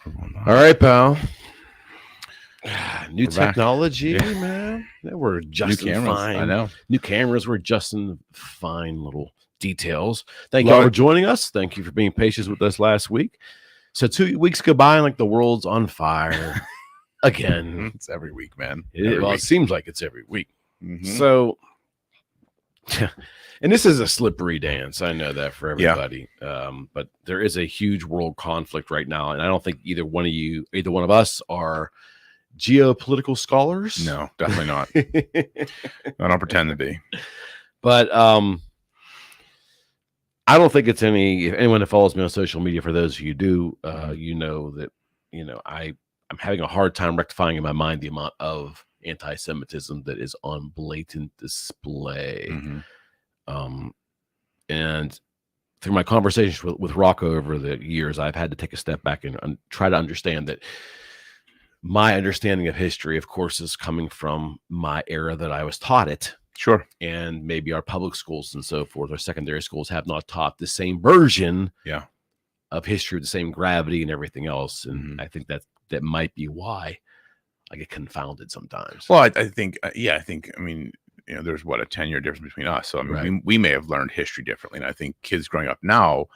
All right, pal. New We're back. technology, man. That we're adjusting New cameras. fine. I know. New cameras. We're adjusting fine little details. Thank Love y'all for it. joining us. Thank you for being patient with us last week. So 2 weeks go by and like the world's on fire again. It's every week, man. It seems like it's every week. Mhm. So, and this is a slippery dance. I know that for everybody. But there is a huge world conflict right now. And I don't think either one of us are geopolitical scholars. No, definitely not. I don't pretend to be. But I don't think it's if anyone that follows me on social media, for those of you who do, you know that, I'm having a hard time rectifying in my mind the amount of anti-Semitism that is on blatant display. Mm-hmm. And through my conversations with Rocco over the years, I've had to take a step back and try to understand that my understanding of history, of course, is coming from my era that I was taught it. Sure. And maybe our public schools and so forth, or secondary schools, have not taught the same version of history with the same gravity and everything else. And I think that might be why I get confounded sometimes. Well, I think, there's a 10-year difference between us. So, we may have learned history differently. And I think kids growing up now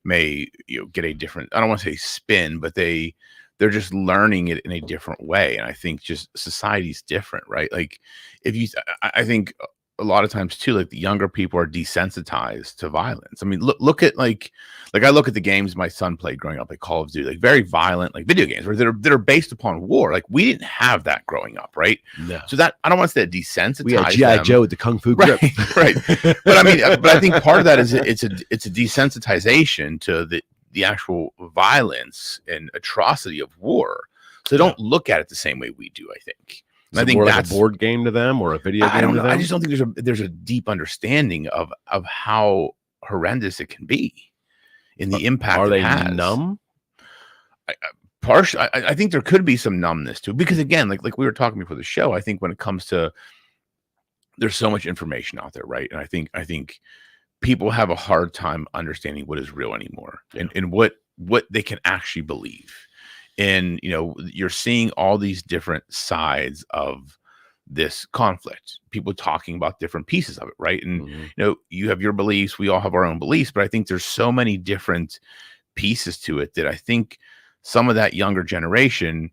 may, get a different, I don't want to say spin, but they're just learning it in a different way. And I think just society's different, right? Like I think a lot of times too, like the younger people are desensitized to violence. I mean, look at like I look at the games my son played growing up, like Call of Duty, like very violent, like video games that are based upon war. Like we didn't have that growing up, right? No. So that, I don't want to say that desensitized. We had G.I. Joe with the Kung Fu grip. Right. But I think part of that is it's a desensitization to the actual violence and atrocity of war. So they don't look at it the same way we do, I think. And I think more that's like a board game to them or a video game. I don't know. To them? I just don't think there's a deep understanding of how horrendous it can be in the impact. Are they has. numb? I think there could be some numbness to it because again, like we were talking before the show, I think when it comes to there's so much information out there, right? And I think people have a hard time understanding what is real anymore and what they can actually believe. And, you're seeing all these different sides of this conflict, people talking about different pieces of it. Right. And, you have your beliefs. We all have our own beliefs, but I think there's so many different pieces to it that I think some of that younger generation,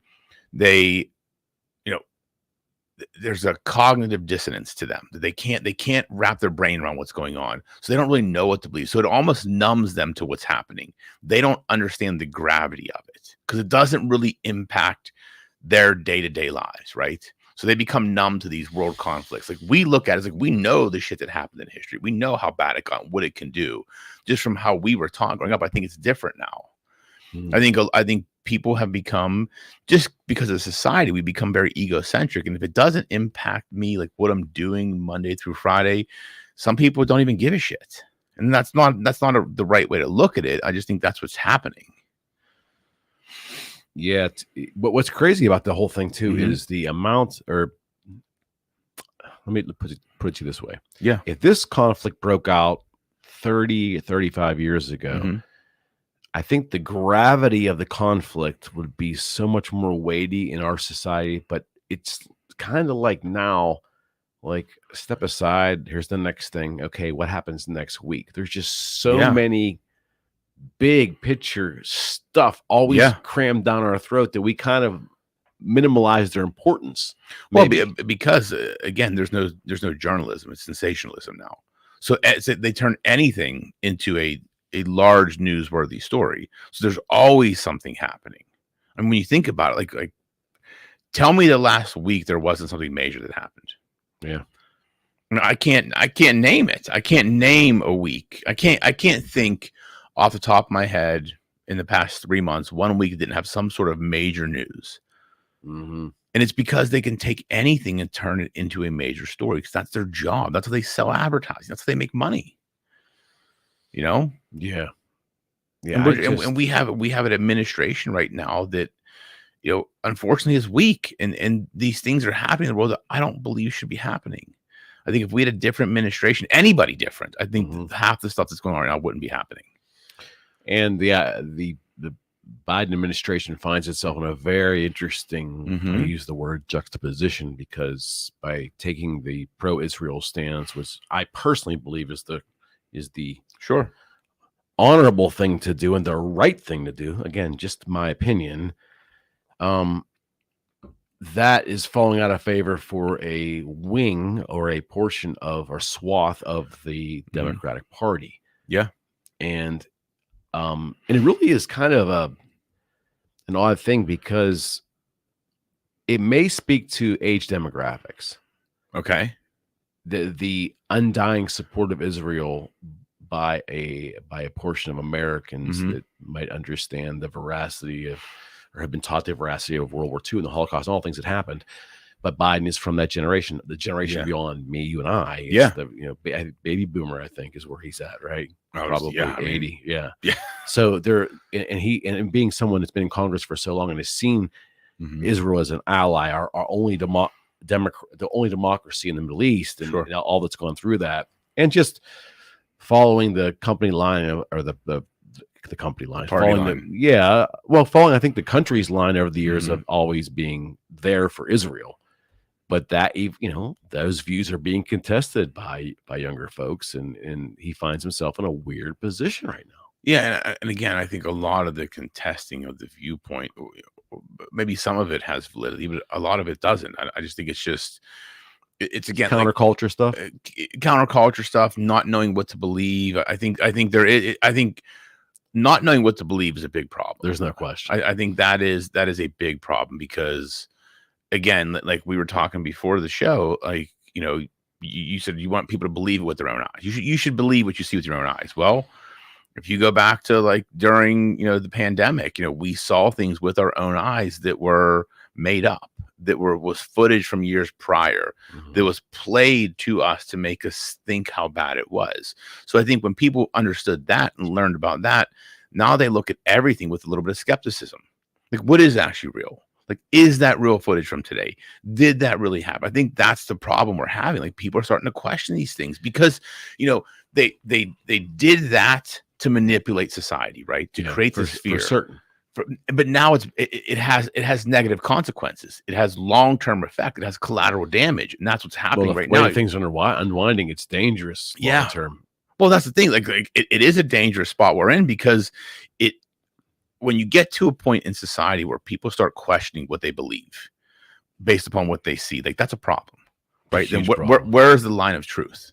there's a cognitive dissonance to them that they can't wrap their brain around what's going on. So they don't really know what to believe. So it almost numbs them to what's happening. They don't understand the gravity of it because it doesn't really impact their day-to-day lives. Right. So they become numb to these world conflicts. Like we look at it as like, we know the shit that happened in history. We know how bad it got, what it can do just from how we were taught growing up. I think it's different now. I think people have become, just because of society, we become very egocentric. And if it doesn't impact me, like what I'm doing Monday through Friday, some people don't even give a shit. And that's not the right way to look at it. I just think that's what's happening. Yeah. But what's crazy about the whole thing too is the amount, or let me put it to you this way. Yeah. If this conflict broke out 30, 35 years ago, I think the gravity of the conflict would be so much more weighty in our society, but it's kind of like now, like step aside, here's the next thing. Okay, what happens next week? There's just so many big picture stuff always crammed down our throat that we kind of minimalize their importance. Maybe. Well, because again, there's no journalism. It's sensationalism now. So they turn anything into a large newsworthy story. So there's always something happening. And when you think about it, like tell me the last week there wasn't something major that happened. Yeah. I can't name it. I can't name a week. I can't think off the top of my head in the past 3 months, 1 week didn't have some sort of major news. And it's because they can take anything and turn it into a major story because that's their job. That's how they sell advertising. That's how they make money. Yeah. And we have an administration right now that, unfortunately is weak and these things are happening in the world that I don't believe should be happening. I think if we had a different administration, anybody different, I think half the stuff that's going on right now wouldn't be happening. And the Biden administration finds itself in a very interesting, I use the word juxtaposition, because by taking the pro-Israel stance, which I personally believe is the Sure. honorable thing to do and the right thing to do, again, just my opinion, that is falling out of favor for a wing or a portion of or swath of the Democratic Party. Yeah. And it really is kind of an odd thing, because it may speak to age demographics. Okay. The undying support of Israel by a portion of Americans that might understand the veracity of, or have been taught the veracity of World War II and the Holocaust and all things that happened. But Biden is from that generation, the generation beyond me, you and I. It's the, baby boomer, I think, is where he's at, right? Probably 80. Yeah. So they're, and being someone that's been in Congress for so long and has seen Israel as an ally, our only the only democracy in the Middle East, and all that's gone through that, and just following the company line, or the company line, following I think the country's line over the years of always being there for Israel. But that, those views are being contested by younger folks, and he finds himself in a weird position right now. Yeah, and again, I think a lot of the contesting of the viewpoint, maybe some of it has validity, but a lot of it doesn't. I just think it's again counterculture stuff, not knowing what to believe. I think not knowing what to believe is a big problem. There's no question. I think that is a big problem, because, again, like we were talking before the show, like, you said you want people to believe it with their own eyes. You should believe what you see with your own eyes. Well, if you go back to like during, the pandemic, we saw things with our own eyes that were made up, that was footage from years prior, that was played to us to make us think how bad it was. So I think when people understood that and learned about that, now they look at everything with a little bit of skepticism. Like, what is actually real? Like, is that real footage from today? Did that really happen? I think that's the problem we're having. Like, people are starting to question these things because, they did that to manipulate society, right? To create this fear. For certain. But now it has negative consequences. It has long-term effect. It has collateral damage, and that's what's happening right now. Things are unwinding. It's dangerous long term. Well, that's the thing. Like it is a dangerous spot we're in, because when you get to a point in society where people start questioning what they believe based upon what they see, like, that's a problem, right? Then where is the line of truth?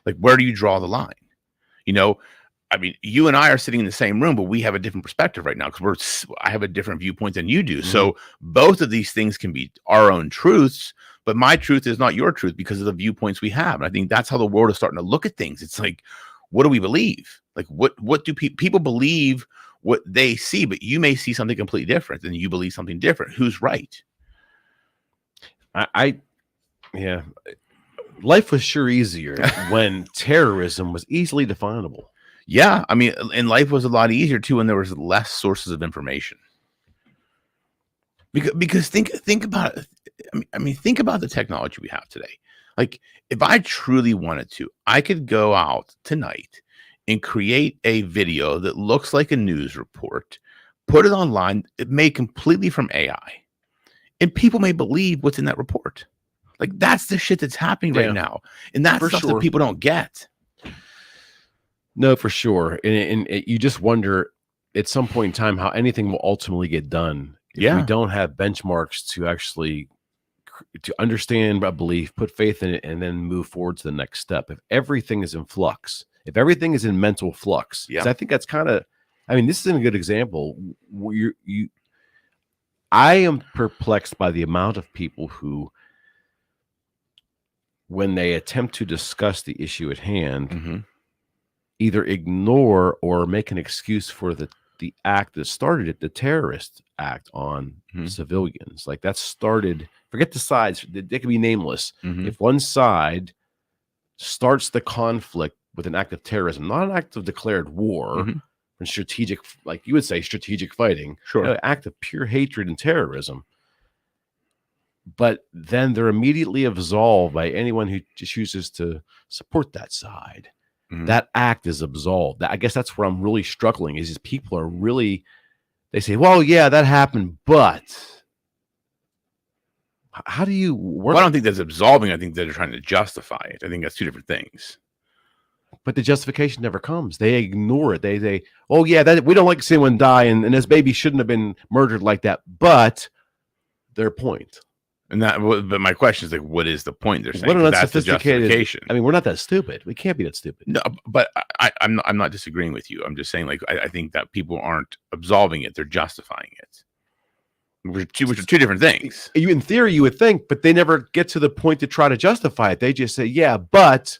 Like, where do you draw the line? I mean, you and I are sitting in the same room, but we have a different perspective right now, because I have a different viewpoint than you do. So both of these things can be our own truths, but my truth is not your truth because of the viewpoints we have. And I think that's how the world is starting to look at things. It's like, what do we believe? Like, what do people believe what they see, but you may see something completely different, and you believe something different. Who's right? Life was sure easier when terrorism was easily definable. Yeah, I mean, and life was a lot easier too when there was less sources of information. Because think about it. I mean, think about the technology we have today. Like, if I truly wanted to, I could go out tonight and create a video that looks like a news report, put it online, made completely from AI, and people may believe what's in that report. Like, that's the shit that's happening right now, and that's stuff that people don't get. No, for sure. And you just wonder at some point in time how anything will ultimately get done. If we don't have benchmarks to actually to understand a belief, put faith in it, and then move forward to the next step. If everything is in flux, if everything is in mental flux, I think that's kind of, this is a good example. I am perplexed by the amount of people who, when they attempt to discuss the issue at hand, either ignore or make an excuse for the act that started it, the terrorist act on civilians. Like, that started, forget the sides, they can be nameless. If one side starts the conflict with an act of terrorism, not an act of declared war and strategic, like you would say, strategic fighting, an act of pure hatred and terrorism, but then they're immediately absolved by anyone who chooses to support that side. That act is absolved. I guess that's where I'm really struggling, is people are really they say, well, yeah, that happened, but how do you work? Well, I don't think that's absolving. I think they're trying to justify it. I think that's two different things. But the justification never comes. They ignore it. They oh yeah, that we don't like to see anyone die, and this baby shouldn't have been murdered like that. But their point. And that, but my question is like, what is the point they're saying? What an That's the unsophisticated justification. I mean, we're not that stupid. We can't be that stupid. No, but I'm not disagreeing with you. I'm just saying, like, I think that people aren't absolving it; they're justifying it, which are two different things. You, in theory, you would think, but they never get to the point to try to justify it. They just say, "Yeah, but."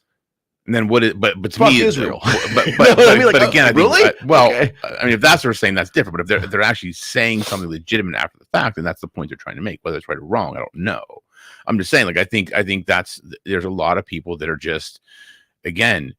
And then what? But to Fuck me, Israel. But again, I think, really? Okay. I mean, if that's what they're saying, that's different. But if they're actually saying something legitimate after the fact, then that's the point they're trying to make. Whether it's right or wrong, I don't know. I'm just saying, like, I think there's a lot of people that are just, again,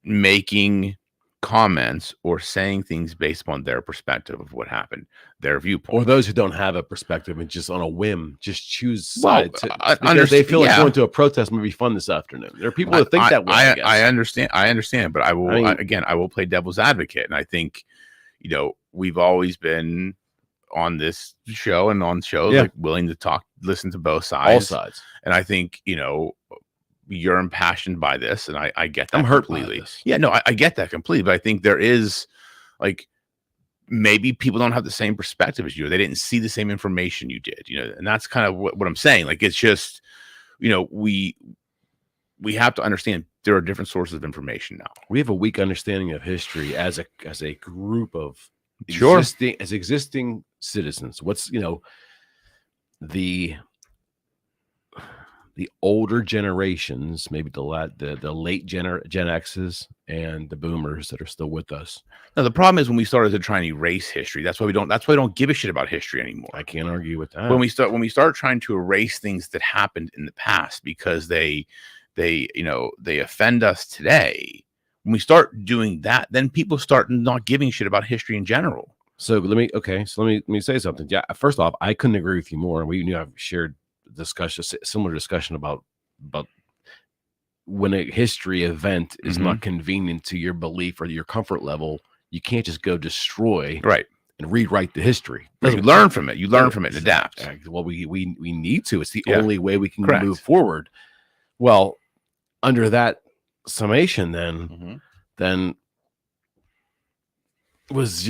making comments or saying things based upon their perspective of what happened, their viewpoint, or those who don't have a perspective and just on a whim just choose side because they feel like going to a protest might be fun this afternoon. There are people that think that way. I understand, but I will play devil's advocate, and I think, we've always been on this show and on shows like willing to listen to both sides, all sides, and I think you're impassioned by this, and I get that. I'm hurt completely. by this. Yeah, no, I get that completely, but I think there is, like, maybe people don't have the same perspective as you. They didn't see the same information you did, and that's kind of what I'm saying. Like, it's just, we have to understand there are different sources of information now. We have a weak understanding of history as a group of existing citizens. What's the older generations, maybe the late Gen X's and the boomers that are still with us. Now, the problem is when we started to try and erase history, that's why we don't give a shit about history anymore. I can't argue with that. When we start trying to erase things that happened in the past because they offend us today, when we start doing that, then people start not giving a shit about history in general. So let me say something. Yeah, first off, I couldn't agree with you more. We have shared similar discussion about when a history event is not convenient to your belief or your comfort level, you can't just go destroy and rewrite the history. You learn from it. You learn from it and adapt. Well, we need to. It's the only way we can move forward. Well, under that summation, then was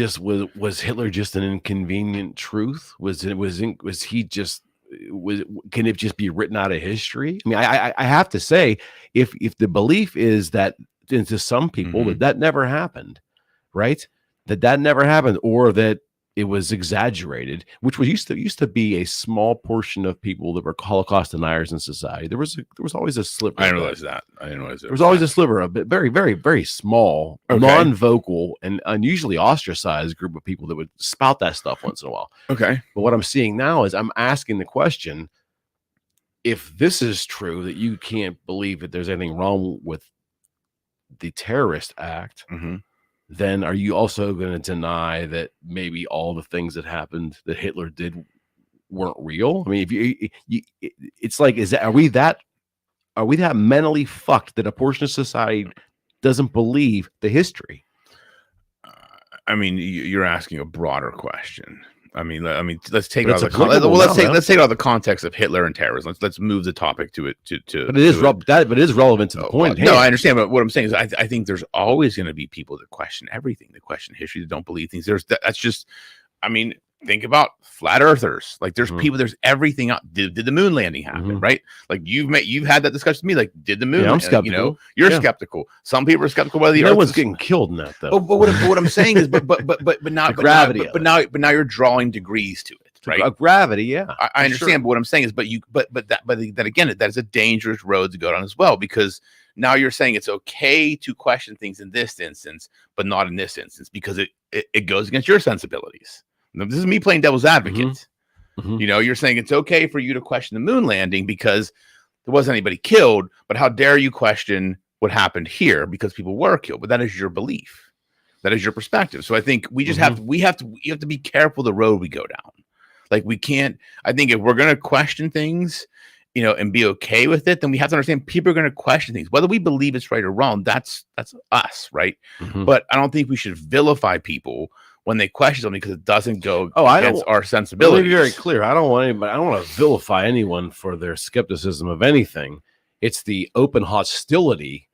Hitler just an inconvenient truth? Can it just be written out of history? I mean, I have to say, if the belief is that to some people that never happened, right? That never happened, or that it was exaggerated, which used to be a small portion of people that were Holocaust deniers in society. There was always a sliver. I didn't realize that. There was always a sliver of it, very, very, very small, non-vocal, and unusually ostracized group of people that would spout that stuff once in a while. Okay. But what I'm seeing now is I'm asking the question: if this is true, that you can't believe that there's anything wrong with the terrorist act, then are you also going to deny that maybe all the things that happened that Hitler did weren't real? I mean, it's like, are we that mentally fucked that a portion of society doesn't believe the history? I mean, you're asking a broader question. I mean, let's take it out of the context of Hitler and terrorism. Let's move the topic to it. But it is relevant to the point. No, I understand. But what I'm saying is, I think there's always going to be people that question everything, that question history, that don't believe things. That's just, I mean, think about flat earthers. Like, there's people, there's everything out. Did the moon landing happen? Right? Like, you've had that discussion with me. Like, did the moon? Yeah, I'm skeptical. You're skeptical. Some people are skeptical whether the Earth. No one's is getting killed in that, though. But what I'm saying is, but now gravity. But now you're drawing degrees to it, right? Gravity, yeah. I understand. Sure. But what I'm saying is, but then again, that is a dangerous road to go down as well, because now you're saying it's okay to question things in this instance, but not in this instance, because it goes against your sensibilities. Now, this is me playing devil's advocate. You're saying it's okay for you to question the moon landing because there wasn't anybody killed, but how dare you question what happened here because people were killed? But that is your belief. That is your perspective. So I think we just have to be careful the road we go down. Like, we can't, I think if we're going to question things, and be okay with it, then we have to understand people are going to question things, whether we believe it's right or wrong. That's us, right? But I don't think we should vilify people when they question something because it doesn't go I against don't. our Let me sensibilities. be very clear. I don't want anybody. I don't want to vilify anyone for their skepticism of anything. It's the open hostility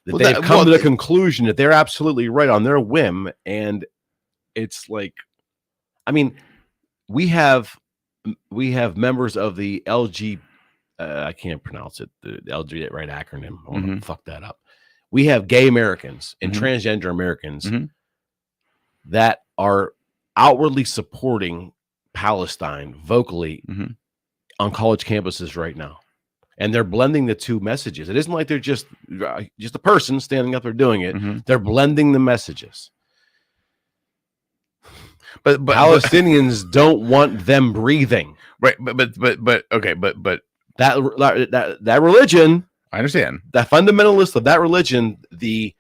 that they've come to the conclusion that they're absolutely right on their whim, and it's like, I mean, we have members of the LG. I can't pronounce it. The LG, right acronym. I want to fuck that up. We have gay Americans and transgender Americans that are outwardly supporting Palestine vocally on college campuses right now. And they're blending the two messages. It isn't like they're just a person standing up there doing it. They're blending the messages. But Palestinians don't want them breathing. Right. But okay. But that religion, I understand. That fundamentalist of that religion, the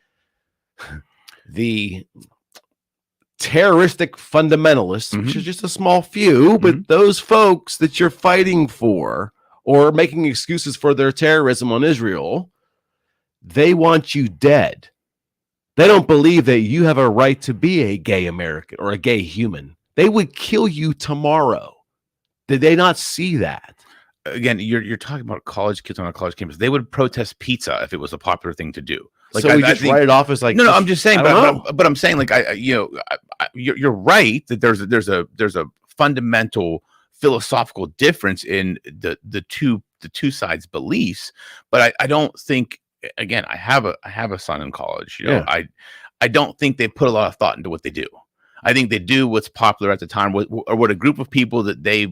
terroristic fundamentalists, which is just a small few, but those folks that you're fighting for or making excuses for their terrorism on Israel, they want you dead. They don't believe that you have a right to be a gay American or a gay human. They would kill you tomorrow. Did they not see that? Again, you're talking about college kids on a college campus. They would protest pizza if it was a popular thing to do. Like, so we just write it off as like, no, I'm just saying, but I'm saying, like, you're right that there's a fundamental philosophical difference in the two sides' beliefs, but I don't think, again, I have a son in college, I don't think they put a lot of thought into what they do. I think they do what's popular at the time, or what a group of people that they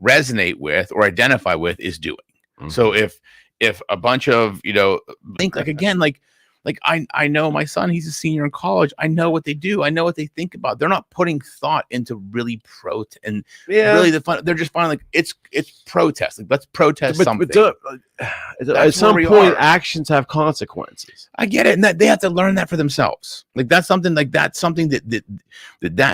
resonate with or identify with is doing. So if a bunch of think I know my son, he's a senior in college, I know what they do, I know what they think about. They're not putting thought into really really the fun. They're just finding like it's protest, like let's protest something. At some point actions have consequences. I get it, and that they have to learn that for themselves. Like that's something that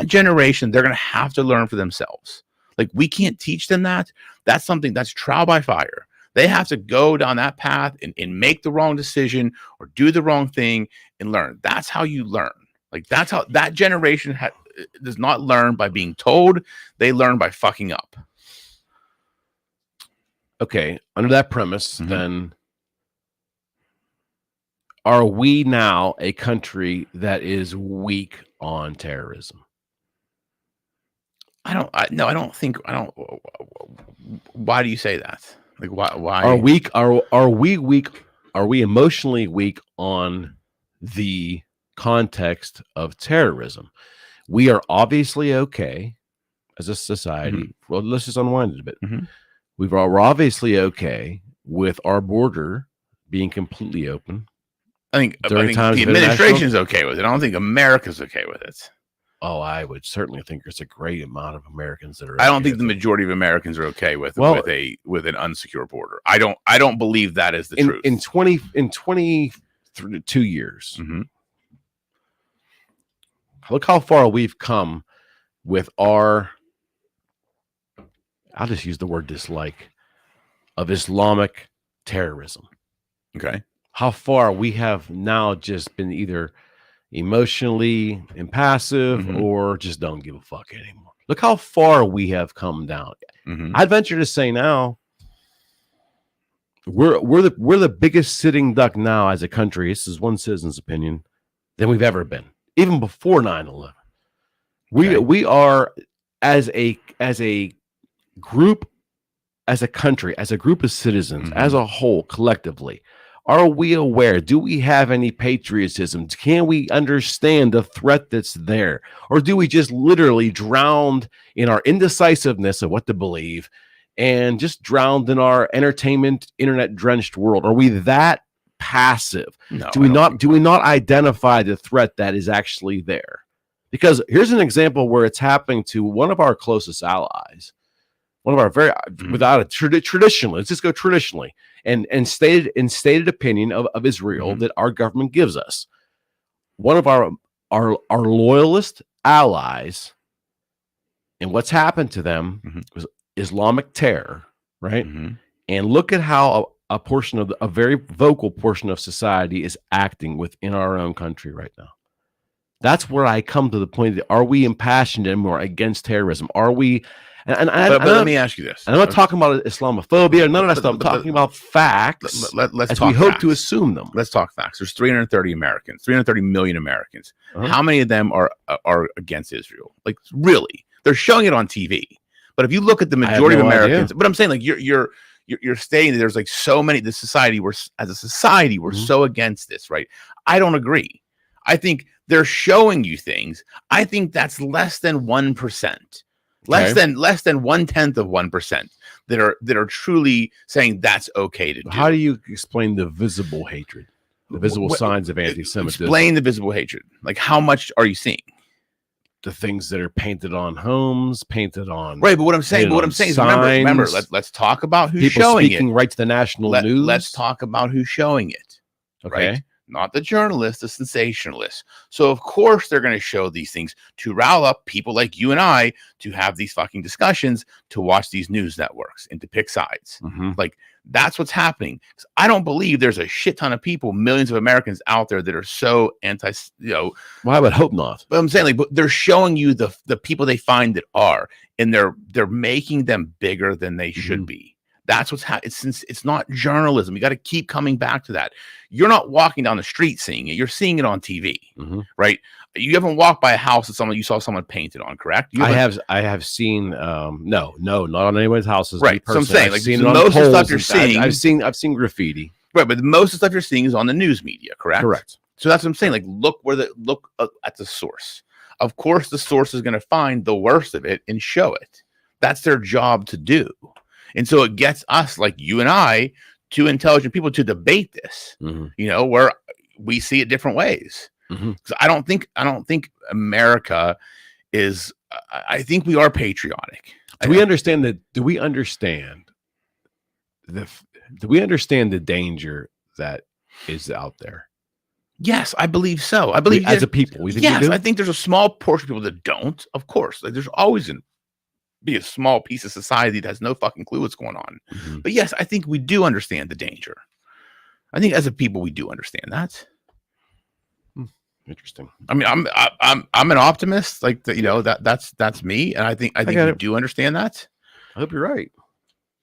generation, they're gonna have to learn for themselves. Like we can't teach them that. That's something that's trial by fire. They have to go down that path and make the wrong decision or do the wrong thing and learn. That's how you learn. Like that's how that generation does not learn by being told. They learn by fucking up. Okay. Under that premise, then are we now a country that is weak on terrorism? I don't think. Why do you say that? Like why are we weak? Are we emotionally weak on the context of terrorism? We are obviously okay as a society. Well, let's just unwind it a bit. We're obviously okay with our border being completely open. I think the administration is okay with it. I don't think America's okay with it. Oh, I would certainly think there's a great amount of Americans that are. I don't think the majority of Americans are okay with an unsecure border. I don't believe that is the truth. In 22 years, look how far we've come with our. I'll just use the word dislike of Islamic terrorism. Okay, how far we have now just been either emotionally impassive or just don't give a fuck anymore. Look how far we have come down. I'd venture to say now we're the biggest sitting duck now as a country. This is one citizen's opinion than we've ever been, even before 9/11. We are as a group, as a country, as a group of citizens, as a whole, collectively. Are we aware? Do we have any patriotism? Can we understand the threat that's there? Or do we just literally drown in our indecisiveness of what to believe and just drowned in our entertainment, internet-drenched world? Are we that passive? No, do we not identify the threat that is actually there? Because here's an example where it's happening to one of our closest allies. One of our very, without a traditionally, let's just go traditionally, and stated opinion of Israel that our government gives us. One of our loyalist allies, and what's happened to them was Islamic terror, right? And look at how a portion of a very vocal portion of society is acting within our own country right now. That's where I come to the point that, are we impassioned anymore against terrorism? Are we? But let me ask you this. I'm not talking about Islamophobia, none of that stuff. I'm talking about facts, as we hope to assume them. Let's talk facts. There's 330 million Americans. How many of them are against Israel? Like, really? They're showing it on TV. But if you look at the majority of Americans, but I'm saying, like, you're stating that there's like so many, as a society, we're so against this, right? I don't agree. I think they're showing you things. I think that's less than 1%. Less than 1/10 of 1% that are truly saying that's okay to do. How do you explain the visible hatred, the visible signs of anti-Semitism? Explain the visible hatred. Like, how much are you seeing? The things that are painted on homes, painted on right. But what I'm saying is, remember, let's talk about who's showing it. Speaking right to the national news. Let's talk about who's showing it. Okay. Right? Not the journalists, the sensationalists. So of course they're going to show these things to rile up people like you and I to have these fucking discussions, to watch these news networks and to pick sides. Like, that's what's happening. I don't believe there's a shit ton of people, millions of Americans out there that are so anti, Well, I would hope not. But I'm saying, like, but they're showing you the people they find that are, and they're making them bigger than they should be. That's what's happening. It's not journalism. You got to keep coming back to that. You're not walking down the street seeing it. You're seeing it on TV, right? You haven't walked by a house that you saw someone painted on, correct? I have seen, no, not on anyone's houses. Right. So I'm saying, like, most of the stuff you're seeing, I've seen graffiti. Right, but most of the stuff you're seeing is on the news media, correct? Correct. So that's what I'm saying. Like, look at the source. Of course, the source is going to find the worst of it and show it. That's their job to do. And so it gets us, like you and I, two intelligent people, to debate this, where we see it different ways. Because I don't think America is, I think we are patriotic. Do we understand the danger that is out there? Yes, I believe so. I believe as a people. I think there's a small portion of people that don't. Of course, like, there's always be a small piece of society that has no fucking clue what's going on. But yes, I think we do understand the danger. I think as a people, we do understand that. Interesting. I mean, I'm an optimist, like that's me, and I think we do understand that. I hope you're right.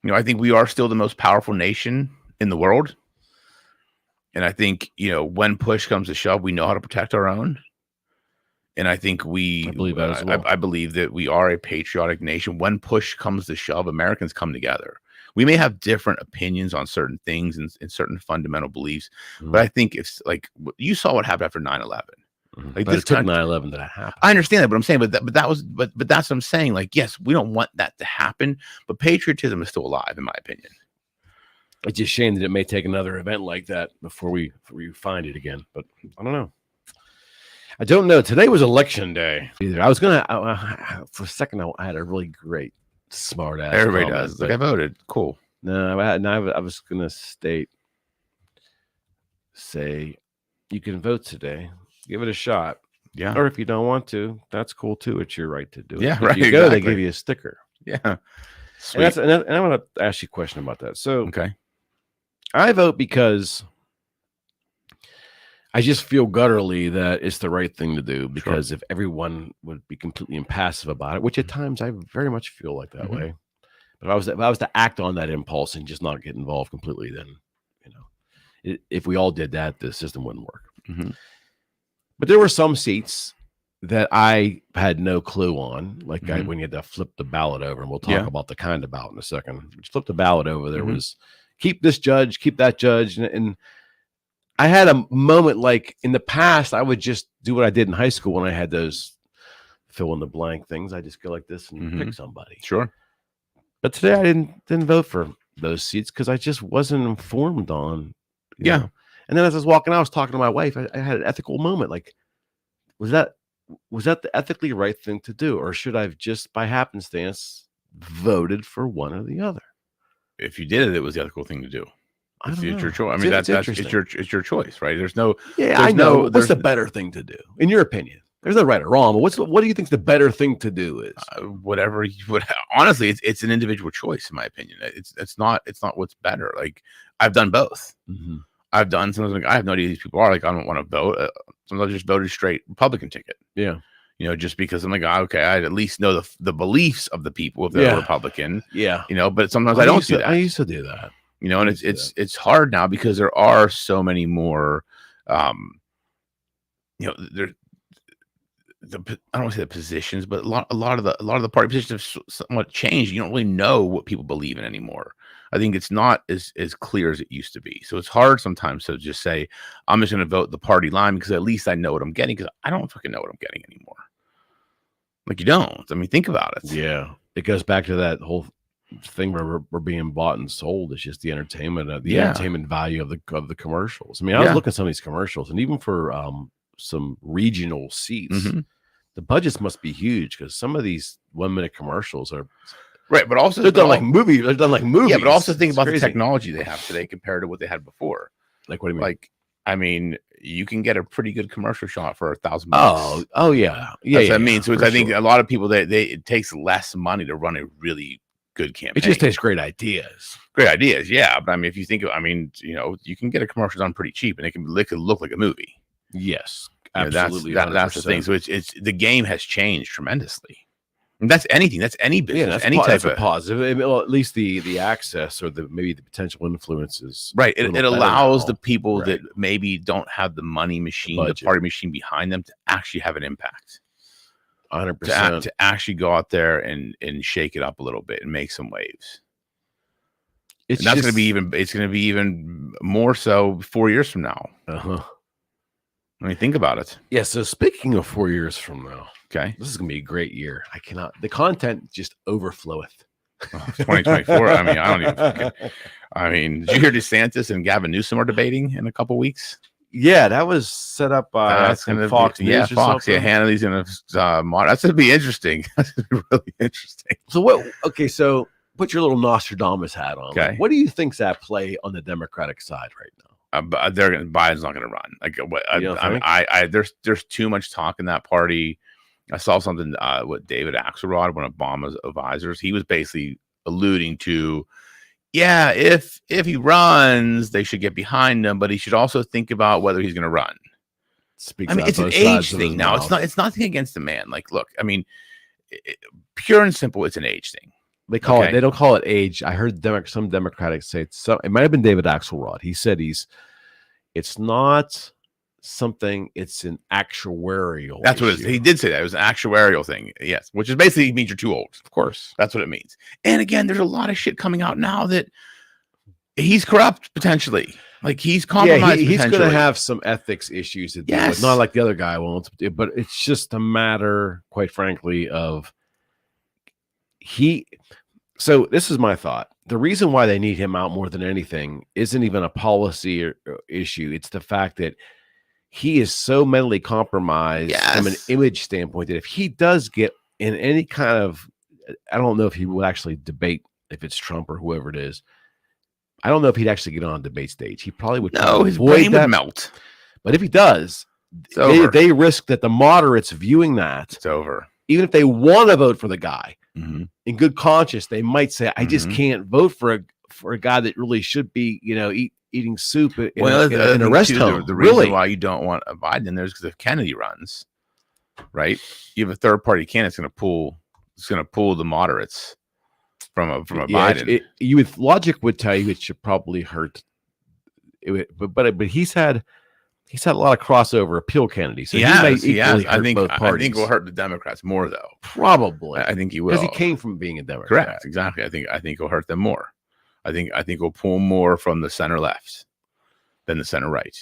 I think we are still the most powerful nation in the world, and I think when push comes to shove, we know how to protect our own. And I think I believe that as well. I believe that we are a patriotic nation. When push comes to shove, Americans come together. We may have different opinions on certain things and certain fundamental beliefs, but I think it's like, you saw what happened after 9/11. Like, but it took 9/11 to happen. I understand that, but I'm saying, but that's what I'm saying. Like, yes, we don't want that to happen, but patriotism is still alive, in my opinion. It's just a shame that it may take another event like that before we find it again. But I don't know. I don't know. Today was election day. Either I was for a second, I had a really great smart ass. Everybody does. Like, I voted. Cool. No, I was gonna say you can vote today. Give it a shot. Yeah. Or if you don't want to, that's cool too. It's your right to do it. Yeah. If right. you go, they give you a sticker. Yeah. Sweet. And I want to ask you a question about that. So, okay, I vote because I just feel gutturally that it's the right thing to do, because if everyone would be completely impassive about it, which at times I very much feel like that way, but if I was to act on that impulse and just not get involved completely, then if we all did that, the system wouldn't work. But there were some seats that I had no clue on, like when you had to flip the ballot over, and we'll talk about the kind of ballot in a second. Flip the ballot over, there was keep this judge, keep that judge, and I had a moment, like in the past, I would just do what I did in high school when I had those fill in the blank things. I just go like this and pick somebody. Sure. But today I didn't vote for those seats because I just wasn't informed on. You know. And then as I was walking out, I was talking to my wife. I had an ethical moment. Like, was that the ethically right thing to do, or should I have just by happenstance voted for one or the other? If you did it, it was the ethical thing to do. It's your choice. I mean, it's your choice, right? There's no. I know. What's the better thing to do, in your opinion? There's no right or wrong, but what do you think the better thing to do is? Whatever. Honestly, it's an individual choice, in my opinion. It's not what's better. Like, I've done both. I've done something. Like, I have no idea who these people are. Like, I don't want to vote. Sometimes I just voted straight Republican ticket. Yeah. You know, just because I'm like, okay, I at least know the beliefs of the people if they're Republican. Yeah. You know, but sometimes I don't do that. I used to do that. You know, and it's hard now because there are so many more, you know, I don't want to say the positions, but a lot of the party positions have somewhat changed. You don't really know what people believe in anymore. I think it's not as clear as it used to be. So it's hard sometimes to just say, I'm just going to vote the party line because at least I know what I'm getting, because I don't fucking know what I'm getting anymore. Like, you don't. I mean, think about it. Yeah. It goes back to that whole thing where we're being bought and sold. It's just the entertainment, entertainment value of the commercials. I mean, I was looking at some of these commercials, and even for some regional seats, the budgets must be huge, because some of these 1 minute commercials are right. But also they're done like movies. They're done like movies. Yeah, but also think about the technology they have today compared to what they had before. Like, what do you mean? Like, I mean, you can get a pretty good commercial shot for $1,000. Oh yeah. That's what I mean. So I think a lot of people it takes less money to run a really good campaign. It just takes great ideas. Great ideas, yeah. But I mean, if you think of, I mean, you know, you can get a commercial done pretty cheap, and it can look like a movie. Yes, absolutely. You know, that's the thing. So it's the game has changed tremendously. And that's anything. That's any business. That's any type of positive. Well, at least the access or maybe the potential influences. Right. It allows the people that maybe don't have the money machine, the party machine behind them, to actually have an impact. 100%. To actually go out there and shake it up a little bit and make some waves. And that's going to be even more so 4 years from now. I mean, think about it. Yeah. So speaking of 4 years from now, okay, this is going to be a great year. The content just overfloweth. 2024. I mean, I don't even. I mean, did you hear DeSantis and Gavin Newsom are debating in a couple weeks? Yeah, that was set up by Fox News. Yeah, Fox. Yeah, Hannity's going to that's going to be interesting. That's going to be really interesting. So what? Okay, so put your little Nostradamus hat on. Okay, what do you think's at play on the Democratic side right now? Biden's not going to run. Like, there's too much talk in that party. I saw something with David Axelrod, one of Obama's advisors. He was basically alluding to, yeah, if he runs, they should get behind him, but he should also think about whether he's going to run. I mean, it's an age thing now. It's nothing against the man. Like, look, I mean, pure and simple, it's an age thing. They call it. They don't call it age. I heard some Democrats say it might have been David Axelrod. He said it's not something. It's an actuarial. That's what it is. He did say that it was an actuarial thing. Yes, which is basically means you're too old. Of course, that's what it means. And again, there's a lot of shit coming out now that he's corrupt potentially. Like, he's compromised. Yeah, he's going to have some ethics issues to deal with. Not like the other guy won't. But it's just a matter, quite frankly, of So this is my thought. The reason why they need him out more than anything isn't even a policy issue. It's the fact that he is so mentally compromised from an image standpoint that if he does get in any kind of, I don't know if he will actually debate, if it's Trump or whoever it is. I don't know if he'd actually get on a debate stage. He probably would. No, his brain would melt. But if he does, they risk that the moderates viewing that. It's over. Even if they want to vote for the guy, in good conscience, they might say, "I just can't vote for a guy that really should be, eating soup in a rest home." The reason why you don't want a Biden in there is because if Kennedy runs, right, you have a third party candidate that's going to pull the moderates from a Biden. Logic would tell you it should probably hurt. But he's had a lot of crossover appeal candidates. So he may equally hurt both parties. I think will hurt the Democrats more, though. Probably. I think he will, because he came from being a Democrat. Correct. Exactly. I think it'll hurt them more. I think we'll pull more from the center left than the center right.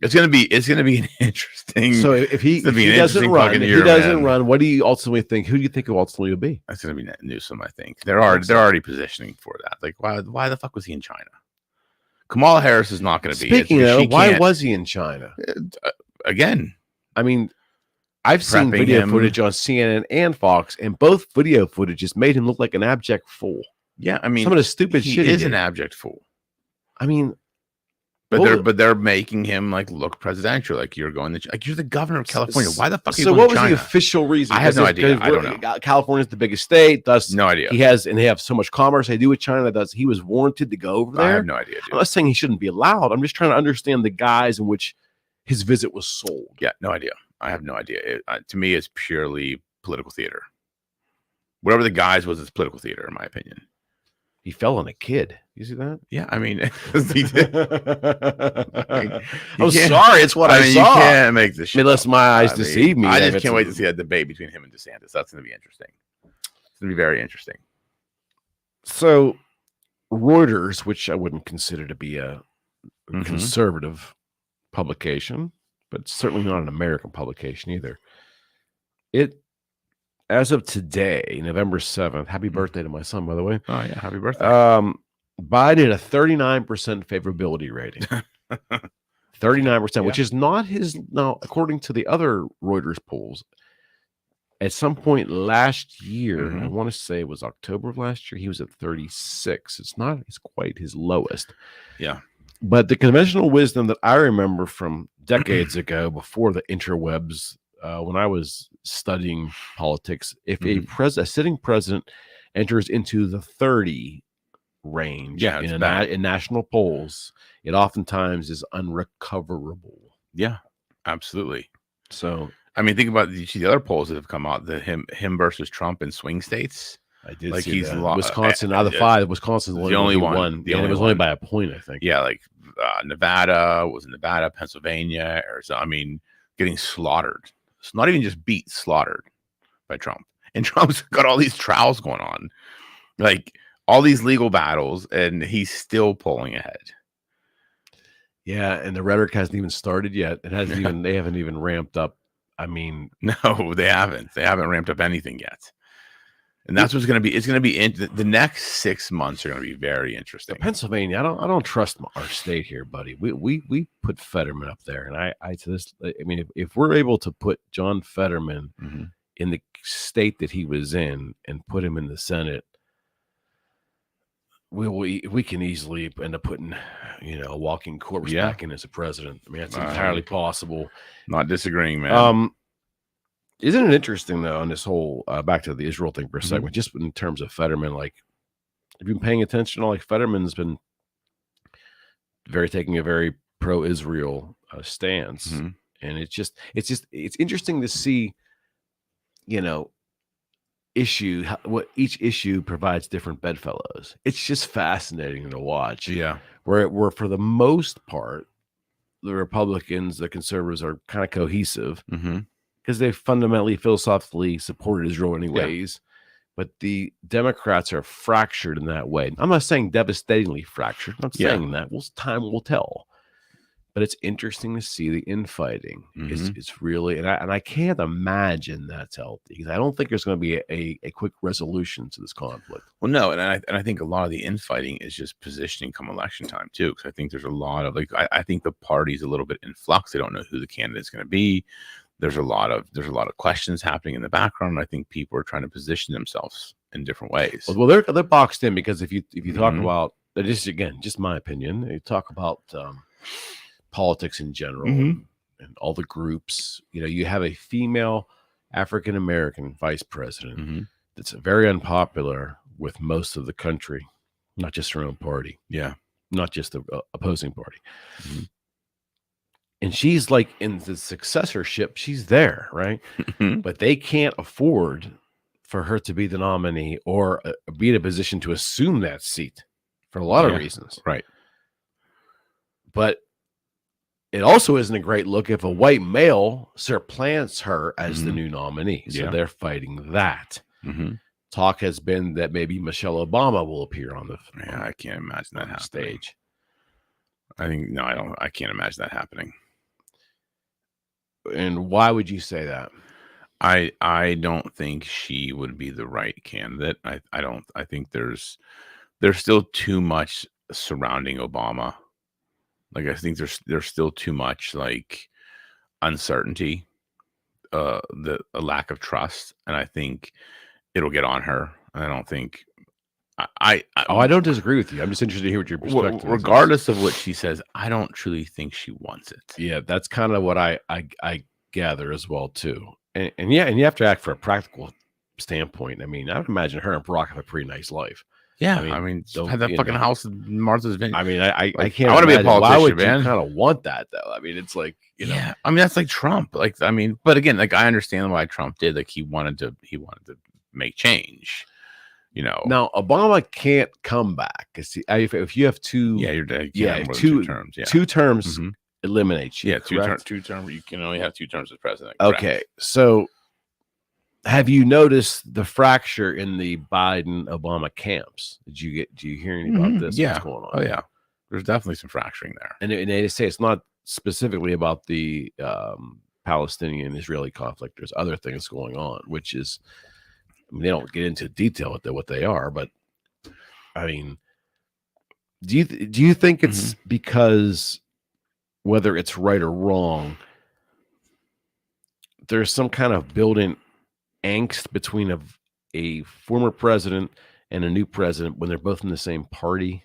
It's gonna be an interesting. So if he doesn't run, what do you ultimately think? Who do you think will ultimately be? It's gonna be Newsom. I think they're already positioning for that. Like, why the fuck was he in China? Kamala Harris is not going to be. Speaking of, why was he in China? Again, I mean, I've seen video footage on CNN and Fox, and both video footages made him look like an abject fool. Yeah, I mean, some of the stupid shit. He is an abject fool. I mean, but they're making him look presidential. Like, you're the governor of California. Why the fuck are you going to China? So what was the official reason? I have no idea. I don't know. California's the biggest state. Thus, no idea. They have so much commerce they do with China. He was warranted to go over there. I have no idea. Dude. I'm not saying he shouldn't be allowed. I'm just trying to understand the guise in which his visit was sold. Yeah, no idea. I have no idea. To me, it's purely political theater. Whatever the guise was, it's political theater, in my opinion. He fell on a kid. You see that? Yeah, I mean, he did. I'm sorry, it's what I saw. You can't make this shit unless my eyes deceive me. I just can't wait to see that debate between him and DeSantis. That's going to be interesting. It's going to be very interesting. So, Reuters, which I wouldn't consider to be a conservative publication, but it's certainly not an American publication either. As of today, November 7th, happy birthday to my son, by the way. Oh, yeah, happy birthday. Biden a 39% favorability rating. 39%, which is not his. Now, according to the other Reuters polls, at some point last year, I want to say it was October of last year, he was at 36. It's quite his lowest. Yeah. But the conventional wisdom that I remember from decades ago, before the interwebs, when I was studying politics, if a sitting president enters into the 30 range in national polls, it oftentimes is unrecoverable. Yeah, absolutely. So, I mean, think about the other polls that have come out, him versus Trump in swing states. I did like see he's that. Wisconsin out of the 5. Wisconsin's the only one. It was only by a point, I think. Yeah, like Nevada, Pennsylvania, Arizona. I mean, getting slaughtered. It's not even just beat, slaughtered by Trump. And Trump's got all these trials going on, like all these legal battles, and he's still pulling ahead. Yeah, and the rhetoric hasn't even started yet. It hasn't even. They haven't even ramped up. I mean, no, they haven't. They haven't ramped up anything yet. And that's what's going to be. It's going to be the next 6 months are going to be very interesting. Pennsylvania, I don't trust our state here, buddy. We put Fetterman up there, and I mean, if we're able to put John Fetterman in the state that he was in and put him in the Senate, we can easily end up putting a walking corpse back in as a president. I mean, that's entirely possible. Not disagreeing, man. Isn't it interesting, though, on this whole back to the Israel thing for a second, just in terms of Fetterman, like, have you been paying attention? Like, Fetterman's been taking a very pro-Israel stance, and it's interesting to see, what each issue provides different bedfellows. It's just fascinating to watch. Yeah, where for the most part, the Republicans, the conservatives are kind of cohesive. Because they fundamentally, philosophically supported Israel anyways. But the Democrats are fractured in that way. I'm not saying devastatingly fractured. I'm not saying that. Time will tell. But it's interesting to see the infighting. It's really, and I can't imagine that's healthy, because I don't think there's going to be a quick resolution to this conflict. Well, no, and I think a lot of the infighting is just positioning come election time too. Because I think there's a lot of I think the party's a little bit in flux. They don't know who the candidate's going to be. There's a lot of questions happening in the background. I think people are trying to position themselves in different ways. Well, they're boxed in, because if you talk about this, again, just my opinion, you talk about politics in general and all the groups. You have a female African American vice president that's very unpopular with most of the country, not just her own party. Yeah, not just the opposing party. And she's like in the successorship, she's there, right? But they can't afford for her to be the nominee or be in a position to assume that seat for a lot of reasons. Right. But it also isn't a great look if a white male supplants her as the new nominee. So they're fighting that. Talk has been that maybe Michelle Obama will appear on the I can't imagine that happening. Stage. I can't imagine that happening. And why would you say that? I don't think she would be the right candidate. I think there's still too much surrounding Obama. Like, I think there's still too much like uncertainty, a lack of trust, and I think it'll get on her. I don't think I don't disagree with you. I'm just interested to hear what your perspective is. Regardless of what she says, I don't truly think she wants it. Yeah, that's kind of what I gather as well too. And you have to act for a practical standpoint. I mean, I would imagine her and Barack have a pretty nice life. Yeah, I mean had that fucking house in Martha's Vineyard. I mean, I Like, can't. I want to be a imagine. politician, Why would man. you kind of want that though? I mean, it's like yeah, I mean that's like Trump. Like, I mean, but again, like I understand why Trump did. Like he wanted to make change. You know, now Obama can't come back. If you have two, you're dead. Two terms. Yeah, 2 terms eliminates you. Yeah, correct? two terms. You can only have 2 terms as president. Okay, correct. so have you noticed the fracture in the Biden-Obama camps? Did you hear any about this? Yeah. What's going on? Oh yeah, there's definitely some fracturing there. And they say it's not specifically about the Palestinian-Israeli conflict. There's other things going on, which is, I mean, they don't get into detail with what they are, but I mean, do you think it's because, whether it's right or wrong, there's some kind of built-in angst between a former president and a new president when they're both in the same party?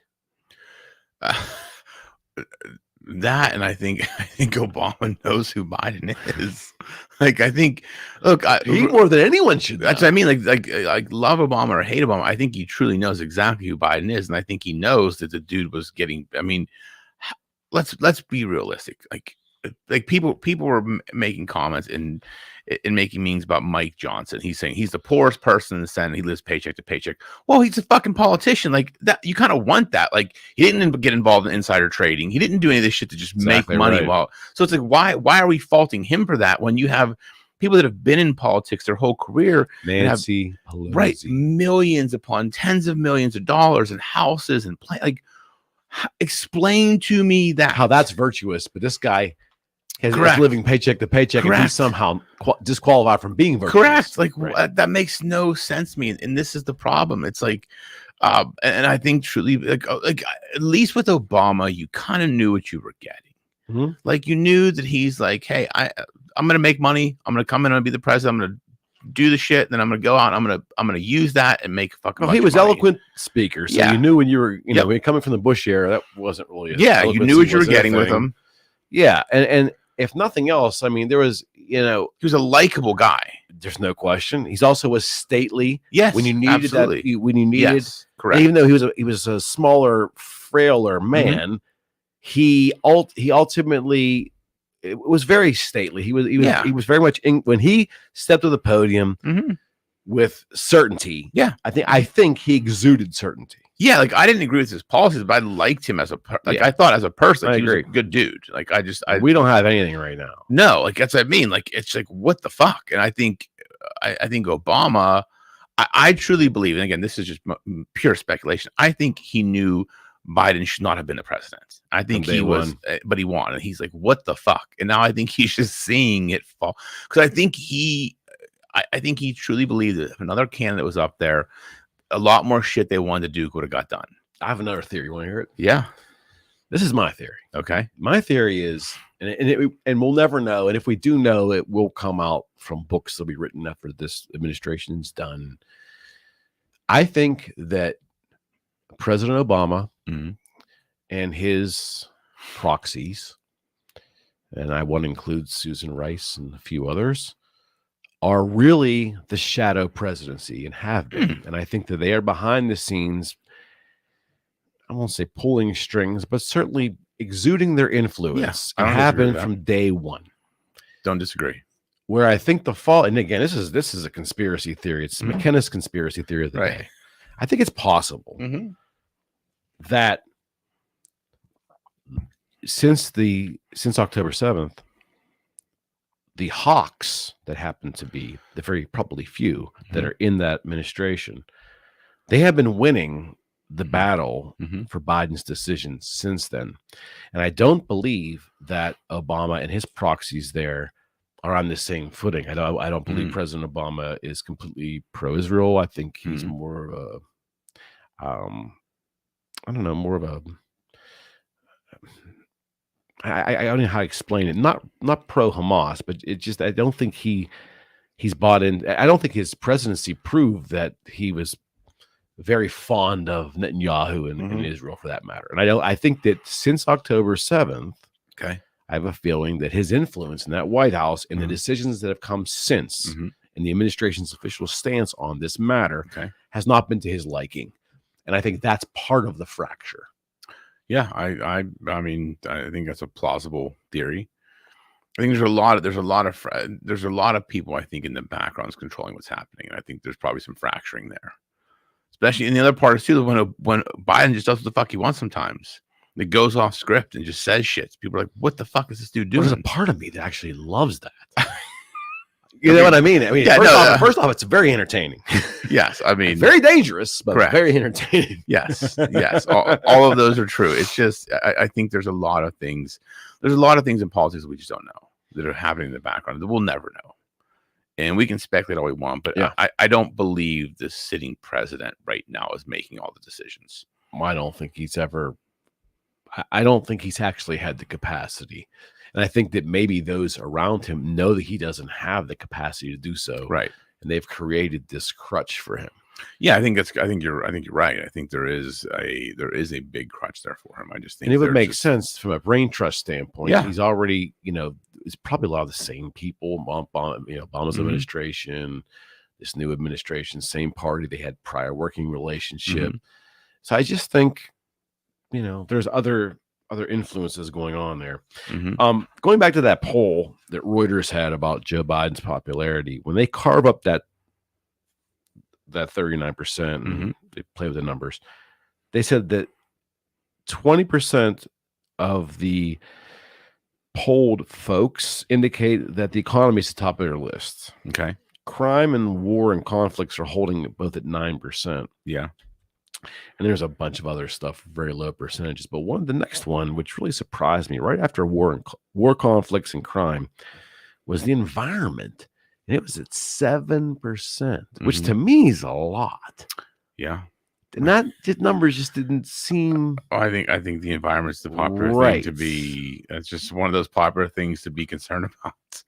That, and I think Obama knows who Biden is. Like, I think, look, he more than anyone should know. That's what I mean. Like love Obama or hate Obama, I think he truly knows exactly who Biden is, and I think he knows that the dude was getting. I mean, let's be realistic. Like people were making comments and making memes about Mike Johnson. He's saying he's the poorest person in the Senate. He lives paycheck to paycheck. Well, he's a fucking politician. Like that, you kind of want that. Like he didn't get involved in insider trading. He didn't do any of this shit to just make money. Right. Well, so it's like, why are we faulting him for that when you have people that have been in politics their whole career, Nancy Pelosi, right, millions upon tens of millions of dollars and houses and like, explain to me that how that's virtuous, but this guy is Correct. living paycheck to paycheck, Correct. and he's somehow disqualified from being virtuous. Correct. Like right. That makes no sense to me, and this is the problem. It's like, and I think truly, like at least with Obama, you kind of knew what you were getting. Like you knew that he's like, hey, I'm gonna make money. I'm gonna come in and be the president. I'm gonna do the shit, and then I'm gonna go out. And I'm gonna use that and make fucking. Well, he was money. Eloquent speaker, so you knew when you were, when you're coming from the Bush era, that wasn't really. You knew what you were getting with him. Yeah, and if nothing else, I mean, there was, he was a likable guy. There's no question. He's also was stately. Yes, when you needed absolutely. when you needed. Yes, correct. Even though he was a smaller, frailer man, he ultimately. It was very stately. He was very much when he stepped to the podium with certainty. Yeah, I think he exuded certainty. Yeah, like I didn't agree with his policies, but I liked him as a I thought as a person, he was a good dude. Like we don't have anything right now. No, like that's what I mean. Like it's like what the fuck? And I think Obama, I truly believe, and again, this is just pure speculation. I think he knew Biden should not have been the president. I think he was, but he won, and he's like, what the fuck? And now I think he's just seeing it fall, because I think he truly believed that if another candidate was up there, a lot more shit they wanted to do would have got done. I have another theory. You want to hear it? Yeah. This is my theory. Okay. My theory is, and we'll never know. And if we do know, it will come out from books that'll be written after this administration's done. I think that President Obama and his proxies, and I want to include Susan Rice and a few others, are really the shadow presidency and have been. And I think that they are behind the scenes, I won't say pulling strings, but certainly exuding their influence. Yeah, it happened from day one. Don't disagree. Where I think the fall, and again, this is a conspiracy theory. It's McKenna's conspiracy theory of the day. I think it's possible that since October 7th, the hawks that happen to be the very probably few that are in that administration, they have been winning the battle for Biden's decisions since then. And I don't believe that Obama and his proxies there are on the same footing. I don't believe President Obama is completely pro-Israel. I think he's more of I don't know how to explain it. Not pro Hamas, but it just, I don't think he's bought in. I don't think his presidency proved that he was very fond of Netanyahu and Israel, for that matter. And I think that since October 7th, I have a feeling that his influence in that White House and the decisions that have come since and the administration's official stance on this matter has not been to his liking. And I think that's part of the fracture. Yeah, I mean, I think that's a plausible theory. I think there's a lot of people, I think, in the backgrounds controlling what's happening. And I think there's probably some fracturing there. Especially in the other parts too, when Biden just does what the fuck he wants sometimes. It goes off script and just says shit. People are like, what the fuck is this dude doing? There's a part of me that actually loves that. You know what I mean? First off, it's very entertaining. Yes, I mean, very dangerous, but correct. Very entertaining. Yes. All of those are true. It's just, I think there's a lot of things. There's a lot of things in politics that we just don't know that are happening in the background that we'll never know. And we can speculate all we want, but I don't believe the sitting president right now is making all the decisions. I don't think he's actually had the capacity. And I think that maybe those around him know that he doesn't have the capacity to do so. Right. And they've created this crutch for him. Yeah, I think you're right. I think there is a big crutch there for him. I just think, and it would make sense from a brain trust standpoint. Yeah. He's already, it's probably a lot of the same people. Obama's administration, this new administration, same party. They had prior working relationship. So I just think, there's other influences going on there. Going back to that poll that Reuters had about Joe Biden's popularity, when they carve up that 39%, and they play with the numbers, they said that 20% of the polled folks indicate that the economy is the top of their list. Okay. Crime and war and conflicts are holding it both at 9%. Yeah. And there's a bunch of other stuff, very low percentages. But the next one, which really surprised me, right after war conflicts and crime, was the environment. And it was at 7%, which to me is a lot. Yeah. And that numbers just didn't seem. I think the environment's the popular thing to be. It's just one of those popular things to be concerned about.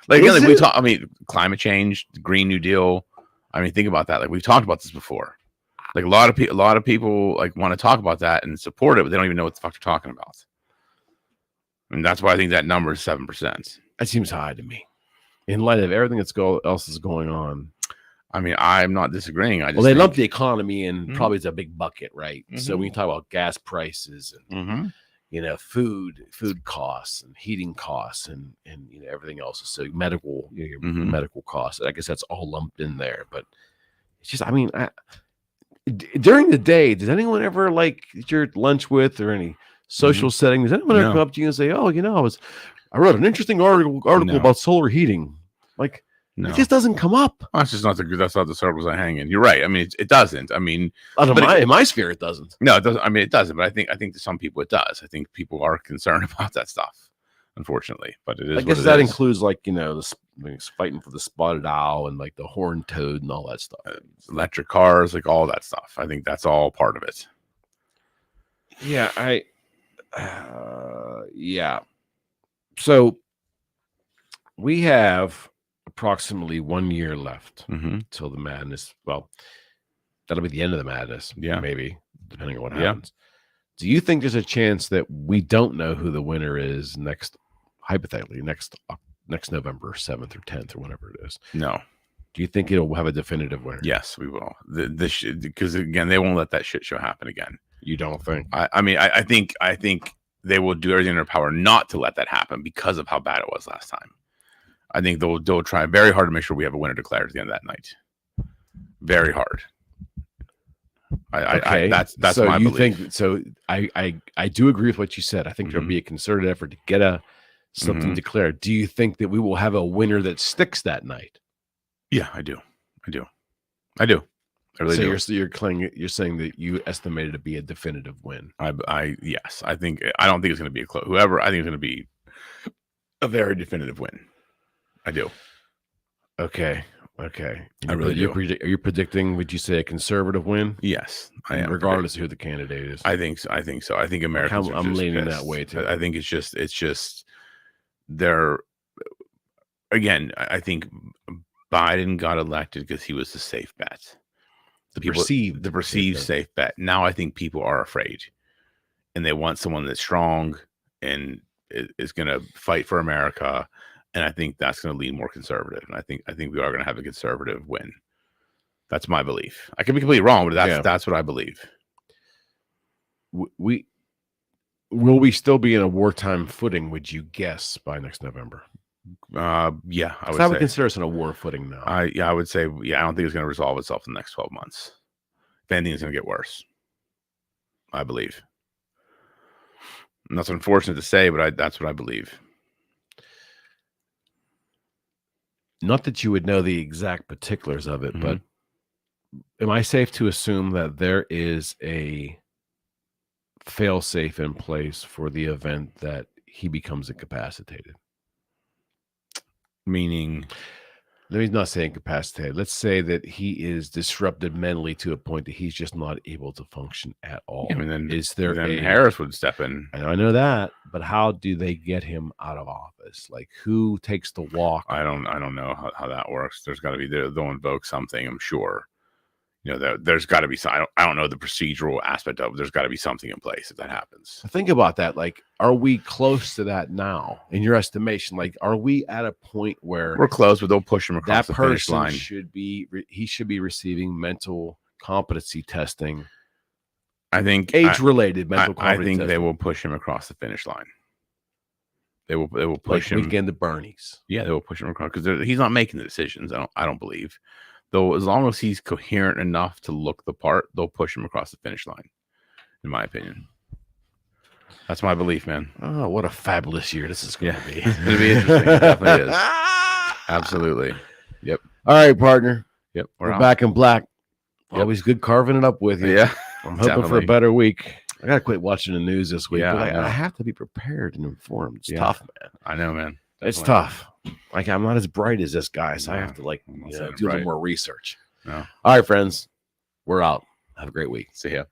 We talk. I mean, climate change, Green New Deal. I mean, think about that. Like, we've talked about this before. Like, a lot of people like want to talk about that and support it, but they don't even know what the fuck they're talking about. And that's why I think that number is 7%. That seems high to me, in light of everything else is going on. I mean, I'm not disagreeing. They lump the economy in probably as a big bucket, right? So when you talk about gas prices and food costs and heating costs and everything else, so medical medical costs, I guess that's all lumped in there. But it's just, I mean, during the day, does anyone ever your lunch with or any social setting? Does anyone ever come up to you and say, "Oh, I wrote an interesting article about solar heating"? No. It just doesn't come up. That's just not that's not the circles I hang in. You're right. I mean, it doesn't. I mean, in my sphere, it doesn't. No, it doesn't. I mean, it doesn't. But I think to some people it does. I think people are concerned about that stuff, unfortunately. But it is. I guess that includes fighting for the spotted owl and the horned toad and all that stuff. Electric cars, all that stuff. I think that's all part of it. Yeah, yeah. So we have approximately 1 year left till the madness. Well, that'll be the end of the madness. Yeah, maybe, depending on what happens. Do you think there's a chance that we don't know who the winner is hypothetically next November 7th or 10th or whatever it is? No. Do you think it'll have a definitive winner? Yes, we will. Because again, they won't let that shit show happen again. You don't think? I think they will do everything in their power not to let that happen because of how bad it was last time. I think they'll try very hard to make sure we have a winner declared at the end of that night. Very hard. That's so my belief. I do agree with what you said. I think there'll be a concerted effort to get something declared. Do you think that we will have a winner that sticks that night? Yeah, I do. I really do. You're saying that you estimated to be a definitive win. Yes. I don't think it's going to be a close. I think it's going to be a very definitive win. I do. Okay. I really do. Are you predicting, would you say, a conservative win? Yes, I am. Regardless of who the candidate is. I think so. I think Americans I'm leaning that way too. I think it's just they're, again, I think Biden got elected because he was the safe bet. The perceived safe bet. Now I think people are afraid, and they want someone that's strong and is going to fight for America. And I think that's going to lean more conservative. And I think we are going to have a conservative win. That's my belief. I could be completely wrong, but that's what I believe. we will we still be in a wartime footing? Would you guess by next November? Yeah, I would I say. would consider us in a war footing now. I would say, yeah, I don't think it's going to resolve itself in the next 12 months. If anything, it's going to get worse, I believe. And that's unfortunate to say, but that's what I believe. Not that you would know the exact particulars of it, but am I safe to assume that there is a fail-safe in place for the event that he becomes incapacitated? Meaning, no, he's not saying incapacitated. Let's say that he is disrupted mentally to a point that he's just not able to function at all. I mean, then then Harris would step in. I know that, but how do they get him out of office? Like, who takes the walk? I don't know how that works. There's got to be they'll invoke something, I'm sure. You know, there's got to be some. I don't know the procedural aspect of it. There's got to be something in place if that happens. Think about that. Like, are we close to that now, in your estimation? Like, are we at a point where we're close, but they'll push him across the finish line? Should be he should be receiving mental competency testing. I think age-related mental competency. I think testing. They will push him across the finish line. They will push him. Weekend at Bernie's. Yeah, they will push him across because he's not making the decisions. I don't believe. Though, as long as he's coherent enough to look the part, they'll push him across the finish line, in my opinion. That's my belief, man. Oh, what a fabulous year this is going to be. It's going to be interesting. It definitely is. Absolutely. Yep. All right, partner. Yep. We're back in black. Yep. Always good carving it up with you. Yeah. I'm hoping for a better week. I got to quit watching the news this week. Yeah, but I have to be prepared and informed. It's tough, man. I know, man. Definitely. It's tough. Like, I'm not as bright as this guy, so I have to do a little more research. No. All right, friends. We're out. Have a great week. See ya.